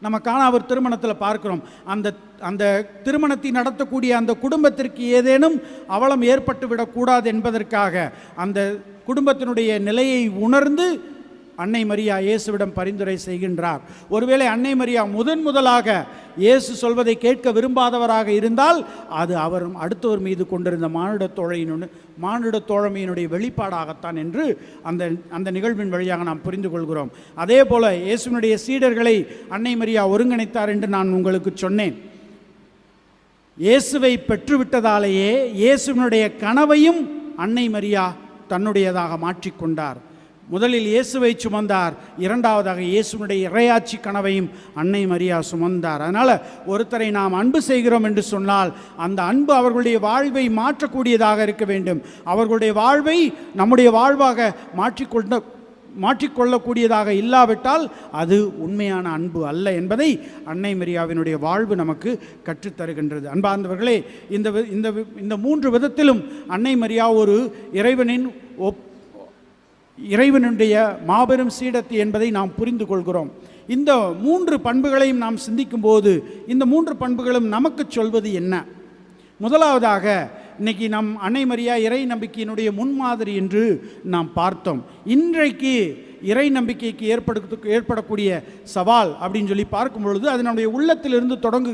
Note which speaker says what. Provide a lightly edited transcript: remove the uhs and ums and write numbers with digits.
Speaker 1: நம்ம கானாவூர் திருமணத்தில் பார்க்கிறோம். அந்த அந்த திருமணத்தை நடத்தக்கூடிய அந்த குடும்பத்திற்கு ஏதேனும் அவலம் ஏற்பட்டு விடக்கூடாது என்பதற்காக அந்த குடும்பத்தினுடைய நிலையை உணர்ந்து அன்னை மரியா இயேசுவிடம் பரிந்துரை செய்கின்றார். ஒருவேளை அன்னை மரியா முதலாக இயேசு சொல்வதை கேட்க விரும்பாதவராக இருந்தால் அது அவர் அடுத்தவர் மீது கொண்டிருந்த மானுட தோழமையினுடைய வெளிப்பாடாகத்தான் என்று அந்த நிகழ்வின் வழியாக நாம் புரிந்து கொள்கிறோம். அதே போல இயேசுவினுடைய சீடர்களை அன்னை மரியா ஒருங்கிணைத்தார் என்று நான் உங்களுக்கு சொன்னேன். இயேசுவை பெற்றுவிட்டதாலேயே இயேசுவினுடைய கனவையும் அன்னை மரியா தன்னுடையதாக மாற்றிக்கொண்டார். முதலில் இயேசுவை சுமந்தார், இரண்டாவதாக இயேசுனுடைய இறையாட்சி கனவையும் அன்னை மரியா சுமந்தார். அதனால் ஒருத்தரை நாம் அன்பு செய்கிறோம் என்று சொன்னால் அந்த அன்பு அவர்களுடைய வாழ்வை மாற்றக்கூடியதாக இருக்க வேண்டும். அவர்களுடைய வாழ்வை நம்முடைய வாழ்வாக மாற்றிக்கொள்ளக்கூடியதாக இல்லாவிட்டால் அது உண்மையான அன்பு அல்ல என்பதை அன்னை மரியாவினுடைய வாழ்வு நமக்கு கற்றுத்தருகின்றது. அன்பார்ந்தவர்களே, இந்த 3 விதத்திலும் அன்னை மரியா ஒரு இறைவனுடைய மாபெரும் சீடத்தி என்பதை நாம் புரிந்து கொள்கிறோம். இந்த 3 பண்புகளையும் நாம் சிந்திக்கும் போது இந்த 3 பண்புகளும் நமக்கு சொல்வது என்ன? முதலாவதாக இன்னைக்கு நம் அன்னை மரியா இறை நம்பிக்கையினுடைய முன்மாதிரி என்று நாம் பார்த்தோம். இன்றைக்கு இறை நம்பிக்கைக்கு ஏற்படக்கூடிய சவால் அப்படின்னு சொல்லி பார்க்கும் பொழுது அது நம்முடைய உள்ளத்திலிருந்து தொடங்கு